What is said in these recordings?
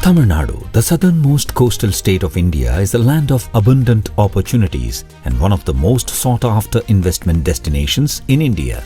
Tamil Nadu, the southernmost coastal state of India, is a land of abundant opportunities and one of the most sought-after investment destinations in India.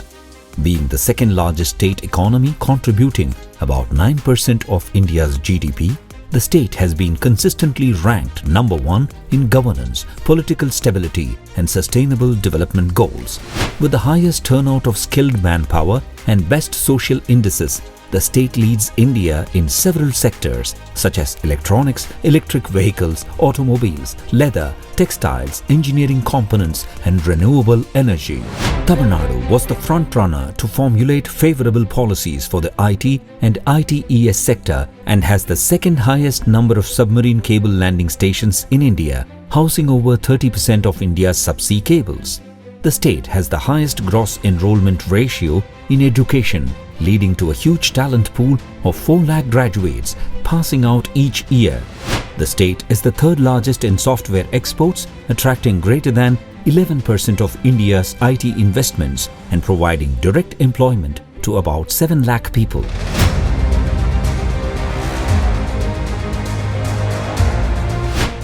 Being the second largest state economy contributing about 9% of India's GDP, the state has been consistently ranked number 1 in governance, political stability and sustainable development goals. With the highest turnout of skilled manpower and best social indices, the state leads India in several sectors such as electronics, electric vehicles, automobiles, leather, textiles, engineering components and renewable energy. Tamil Nadu was the front-runner to formulate favorable policies for the IT and ITES sector and has the second highest number of submarine cable landing stations in India, housing over 30% of India's subsea cables. The state has the highest gross enrollment ratio in education, leading to a huge talent pool of 4 lakh graduates passing out each year. The state is the third largest in software exports, attracting greater than 11% of India's IT investments and providing direct employment to about 7 lakh people.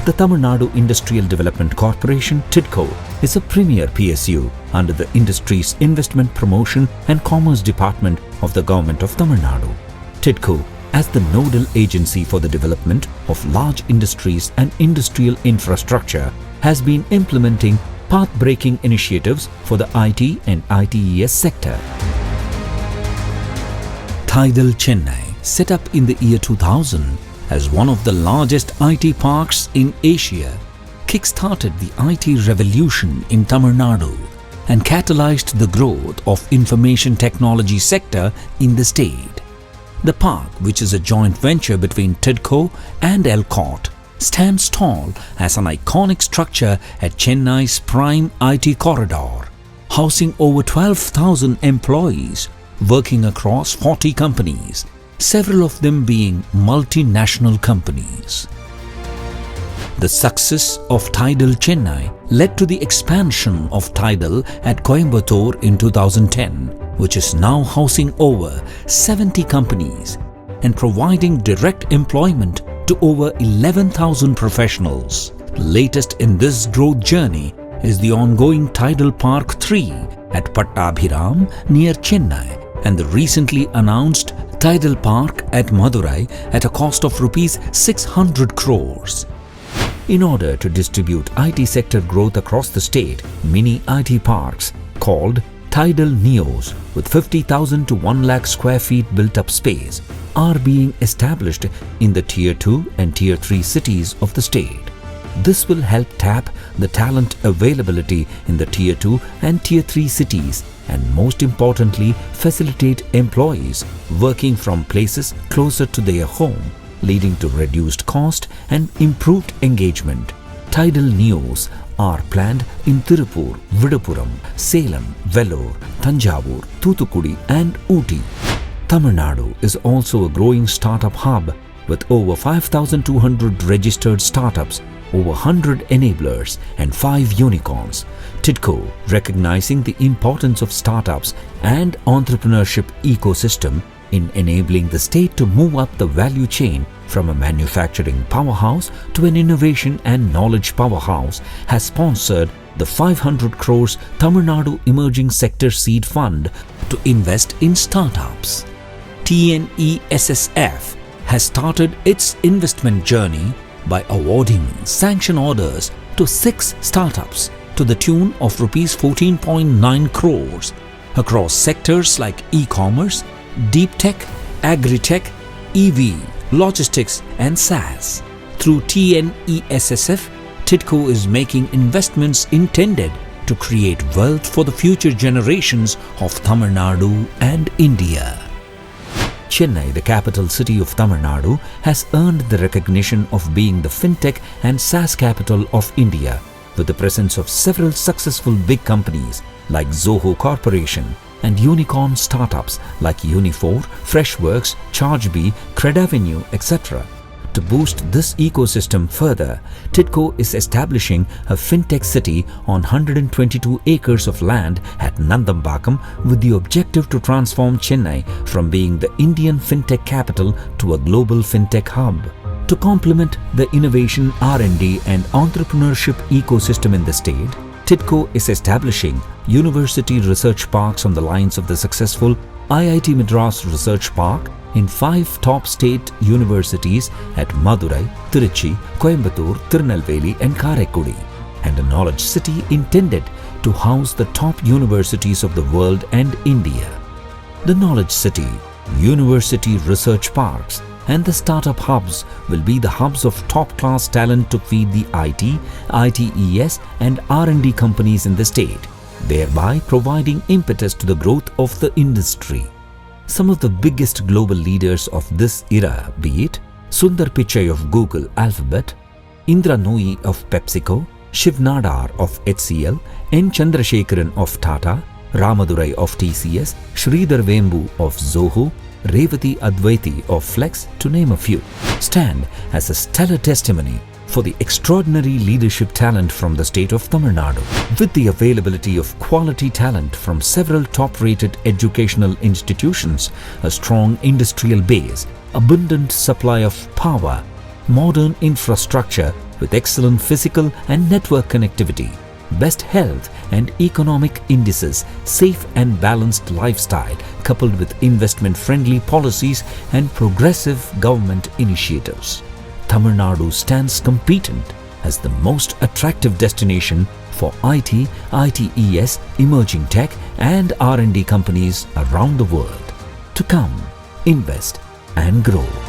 The Tamil Nadu Industrial Development Corporation (TIDCO) is a premier PSU under the Industries Investment Promotion and Commerce Department of the Government of Tamil Nadu. TIDCO, as the nodal agency for the development of large industries and industrial infrastructure, has been implementing path-breaking initiatives for the IT and ITES sector. TIDCO Chennai, set up in the year 2000, as one of the largest IT parks in Asia, kick-started the IT revolution in Tamil Nadu and catalyzed the growth of information technology sector in the state. The park, which is a joint venture between TIDCO and ELCOT, stands tall as an iconic structure at Chennai's prime IT corridor, housing over 12,000 employees working across 40 companies, several of them being multinational companies. The success of TIDCO Chennai led to the expansion of TIDCO at Coimbatore in 2010, which is now housing over 70 companies and providing direct employment to over 11,000 professionals. Latest in this growth journey is the ongoing TIDCO Park 3 at Pattabhiram near Chennai and the recently announced TIDCO Park at Madurai at a cost of Rs 600 crores. In order to distribute IT sector growth across the state, mini IT parks called TIDCO Neos with 50,000 to 1 lakh square feet built-up space are being established in the Tier 2 and Tier 3 cities of the state. This will help tap the talent availability in the Tier 2 and Tier 3 cities and most importantly facilitate employees working from places closer to their home, leading to reduced cost and improved engagement. TIDCO Neos are planned in Tirupur, Viduppuram, Salem, Vellore, Thanjavur, Thoothukudi and Ooty. Tamil Nadu is also a growing startup hub with over 5,200 registered startups, over 100 enablers and 5 unicorns. TIDCO, recognizing the importance of startups and entrepreneurship ecosystem in enabling the state to move up the value chain from a manufacturing powerhouse to an innovation and knowledge powerhouse, has sponsored the 500 crores Tamil Nadu Emerging Sector Seed Fund to invest in startups. TNESSF has started its investment journey by awarding sanction orders to 6 startups to the tune of Rs 14.9 crores across sectors like e-commerce, deep tech, agri-tech, EV, logistics and SaaS. Through TNESSF, TIDCO is making investments intended to create wealth for the future generations of Tamil Nadu and India. Chennai, the capital city of Tamil Nadu, has earned the recognition of being the fintech and SaaS capital of India, with the presence of several successful big companies like Zoho Corporation and unicorn startups like Unifor, Freshworks, ChargeBee, Credavenue, etc. To boost this ecosystem further, TIDCO is establishing a fintech city on 122 acres of land at Nandambakam with the objective to transform Chennai from being the Indian fintech capital to a global fintech hub. To complement the innovation, R&D and entrepreneurship ecosystem in the state, TIDCO is establishing university research parks on the lines of the successful IIT Madras Research Park in 5 top state universities at Madurai, Tiruchi, Coimbatore, Tirunelveli and Karaikudi, and a knowledge city intended to house the top universities of the world and India. The knowledge city, university research parks and the startup hubs will be the hubs of top-class talent to feed the IT, ITES and R&D companies in the state, thereby providing impetus to the growth of the industry. Some of the biggest global leaders of this era, be it Sundar Pichai of Google Alphabet, Indra Nooyi of PepsiCo, Shiv Nadar of HCL, N. Chandrasekharan of Tata, Ramadurai of TCS, Sridhar Vembu of Zoho, Revati Advaiti of Flex, to name a few, stand as a stellar testimony for the extraordinary leadership talent from the state of Tamil Nadu. With the availability of quality talent from several top-rated educational institutions, a strong industrial base, abundant supply of power, modern infrastructure with excellent physical and network connectivity, best health and economic indices, safe and balanced lifestyle coupled with investment-friendly policies and progressive government initiatives, Tamil Nadu stands competent as the most attractive destination for IT, ITES, emerging tech and R&D companies around the world to come, invest and grow.